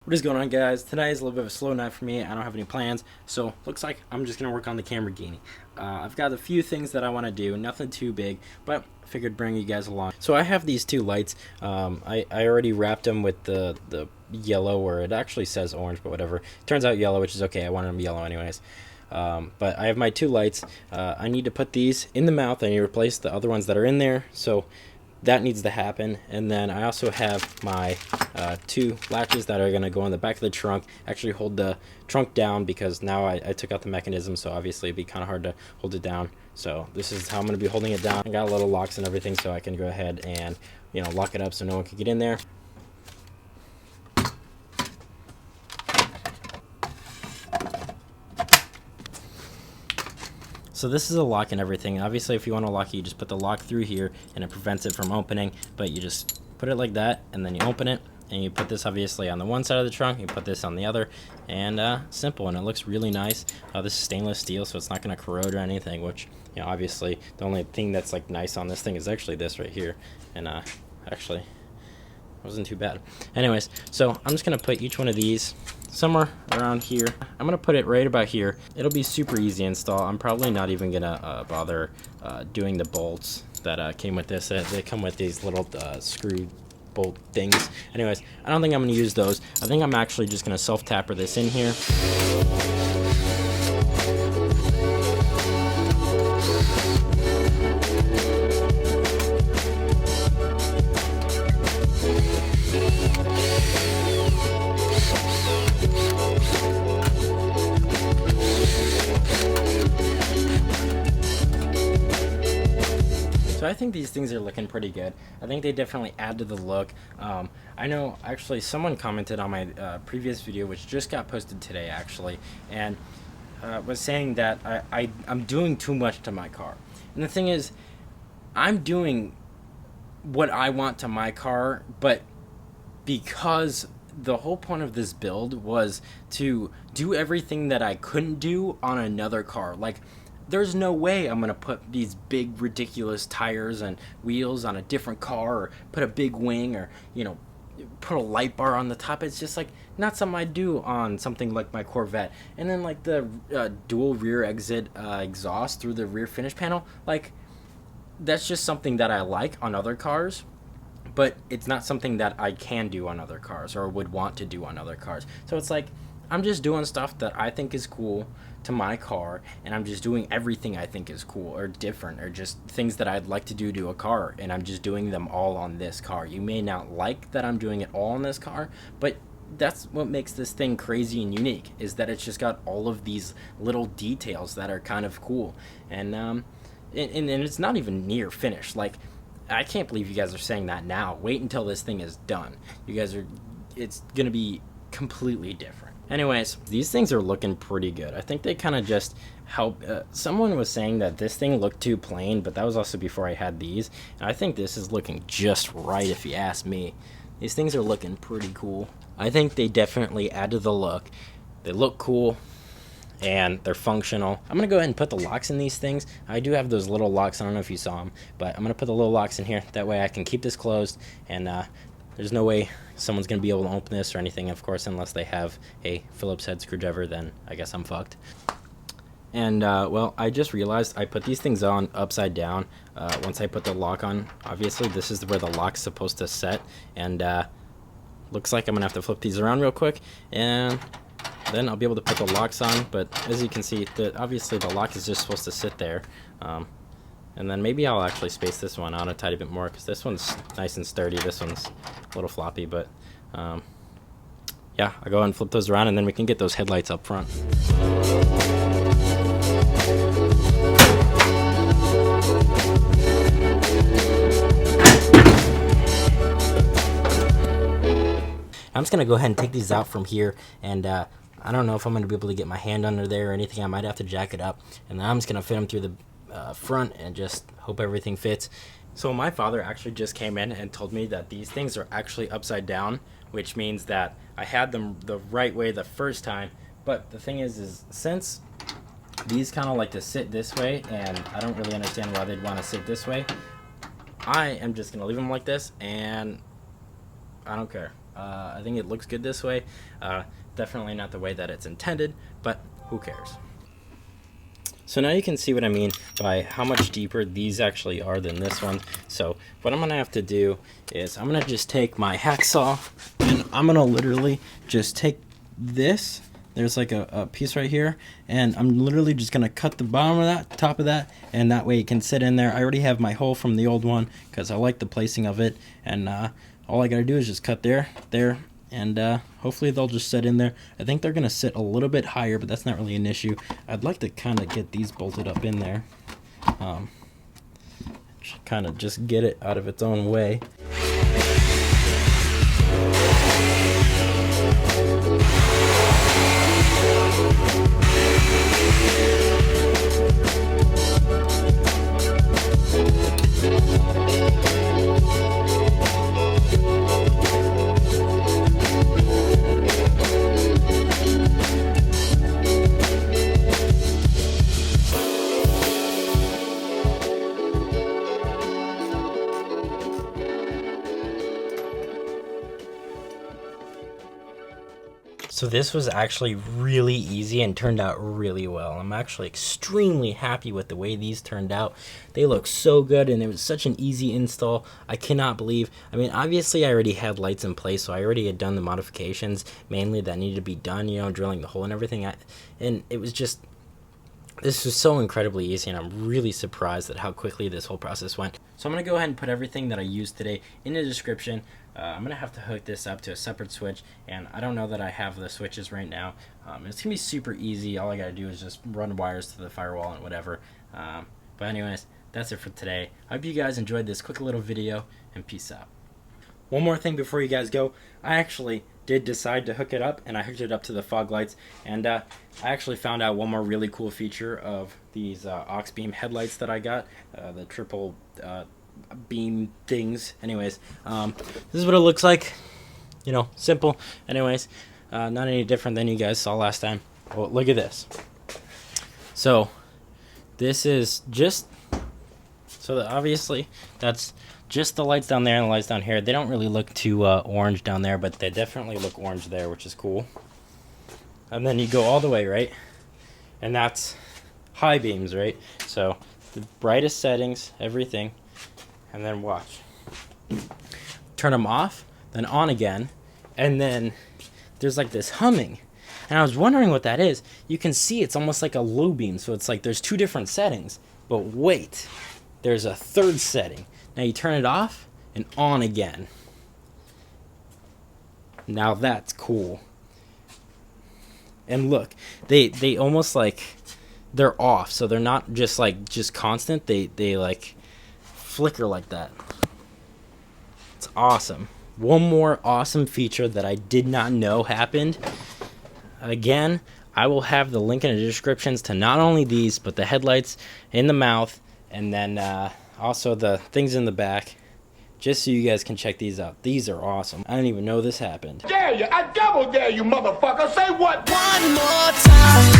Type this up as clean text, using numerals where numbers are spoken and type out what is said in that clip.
What is going on, guys? Tonight is a little bit of a slow night for me. I don't have any plans, so looks like I'm just going to work on the Lamborghini. I've got a few things that I want to do, nothing too big, but I figured bring you guys along. So I have these two lights. I already wrapped them with the yellow, where it actually says orange, but whatever. Turns out yellow, which is okay. I wanted them yellow anyways. But I have my two lights. I need to put these in the mouth. I need to replace the other ones that are in there, so that needs to happen. And then I also have my two latches that are going to go in the back of the trunk, actually hold the trunk down, because now I took out the mechanism, so obviously it'd be kind of hard to hold it down. So this is how I'm going to be holding it down. I got little locks and everything, so I can go ahead and, you know, lock it up so no one can get in there. So this is a lock and everything. Obviously, if you want to lock it, you just put the lock through here and it prevents it from opening, but you just put it like that and then you open it, and you put this obviously on the one side of the trunk, you put this on the other, and simple, and it looks really nice. This is stainless steel, so it's not going to corrode or anything, which, you know, obviously the only thing that's like nice on this thing is actually this right here, and actually wasn't too bad. Anyways, so I'm just gonna put each one of these somewhere around here. I'm gonna put it right about here. It'll be super easy to install. I'm probably not even gonna bother doing the bolts that came with this. They come with these little screw bolt things. Anyways, I don't think I'm gonna use those. I think I'm actually just gonna self-tapper this in here. So I think these things are looking pretty good. I think they definitely add to the look. I know actually someone commented on my previous video, which just got posted today actually, and was saying that I'm doing too much to my car. And the thing is, I'm doing what I want to my car, but because the whole point of this build was to do everything that I couldn't do on another car. Like, there's no way I'm going to put these big ridiculous tires and wheels on a different car, or put a big wing, or, you know, put a light bar on the top. It's just like not something I do on something like my Corvette. And then like the dual rear exit exhaust through the rear finish panel, like that's just something that I like on other cars, but it's not something that I can do on other cars or would want to do on other cars. So it's like I'm just doing stuff that I think is cool to my car, and I'm just doing everything I think is cool or different, or just things that I'd like to do to a car, and I'm just doing them all on this car. You may not like that I'm doing it all on this car, but that's what makes this thing crazy and unique, is that it's just got all of these little details that are kind of cool. And it's not even near finished. Like, I can't believe you guys are saying that now. Wait until this thing is done. It's gonna be completely different. Anyways, these things are looking pretty good. I think they kind of just help. Someone was saying that this thing looked too plain, but that was also before I had these. And I think this is looking just right, if you ask me. These things are looking pretty cool. I think they definitely add to the look. They look cool, and they're functional. I'm gonna go ahead and put the locks in these things. I do have those little locks. I don't know if you saw them, but I'm gonna put the little locks in here. That way I can keep this closed, and there's no way someone's going to be able to open this or anything, of course, unless they have a Phillips head screwdriver. Then I guess I'm fucked. And, well, I just realized I put these things on upside down once I put the lock on. Obviously, this is where the lock's supposed to set, and looks like I'm going to have to flip these around real quick, and then I'll be able to put the locks on. But as you can see, obviously the lock is just supposed to sit there. And then maybe I'll actually space this one out a tiny bit more, because this one's nice and sturdy. This one's a little floppy, but yeah, I'll go ahead and flip those around, and then we can get those headlights up front. I'm just going to go ahead and take these out from here, and I don't know if I'm going to be able to get my hand under there or anything. I might have to jack it up, and then I'm just going to fit them through the front and just hope everything fits. So my father actually just came in and told me that these things are actually upside down, which means that I had them the right way the first time. But the thing is since these kind of like to sit this way, and I don't really understand why they'd want to sit this way, I am just going to leave them like this, and I don't care. I think it looks good this way. Definitely not the way that it's intended, but who cares? So now you can see what I mean by how much deeper these actually are than this one. So what I'm gonna have to do is I'm gonna just take my hacksaw and I'm gonna literally just take this. There's like a piece right here, and I'm literally just gonna cut the bottom of that, top of that, and that way it can sit in there. I already have my hole from the old one because I like the placing of it, and all I gotta do is just cut there, and hopefully they'll just sit in there. I think they're gonna sit a little bit higher, but that's not really an issue. I'd like to kind of get these bolted up in there, kind of just get it out of its own way. So this was actually really easy and turned out really well. I'm actually extremely happy with the way these turned out. They look so good, and it was such an easy install. I cannot believe, I mean, obviously I already had lights in place, so I already had done the modifications mainly that needed to be done, you know, drilling the hole and everything. And it was just, this was so incredibly easy, and I'm really surprised at how quickly this whole process went. So I'm going to go ahead and put everything that I used today in the description. I'm going to have to hook this up to a separate switch, and I don't know that I have the switches right now. It's going to be super easy. All I got to do is just run wires to the firewall and whatever. But anyways, that's it for today. I hope you guys enjoyed this quick little video, and peace out. One more thing before you guys go. I actually did decide to hook it up, and I hooked it up to the fog lights, and I actually found out one more really cool feature of these Auxbeam headlights that I got, the triple beam things. Anyways, this is what it looks like, you know, simple. Anyways, not any different than you guys saw last time. Well, look at this. So this is just, so that obviously that's just the lights down there and the lights down here. They don't really look too orange down there, but they definitely look orange there, which is cool. And then you go all the way, right? And that's high beams, right? So the brightest settings, everything. And then watch. Turn them off, then on again, and then there's like this humming. And I was wondering what that is. You can see it's almost like a low beam, so it's like there's two different settings. But wait, there's a third setting. Now you turn it off and on again. Now that's cool. And look, they almost like, they're off, so they're not just like just constant. They like flicker like that. It's awesome. One more awesome feature that I did not know happened. Again, I will have the link in the descriptions to not only these, but the headlights in the mouth, and then also the things in the back, just so you guys can check these out. These are awesome. I didn't even know this happened. Dare you! I double dare you, motherfucker! Say what? One more time.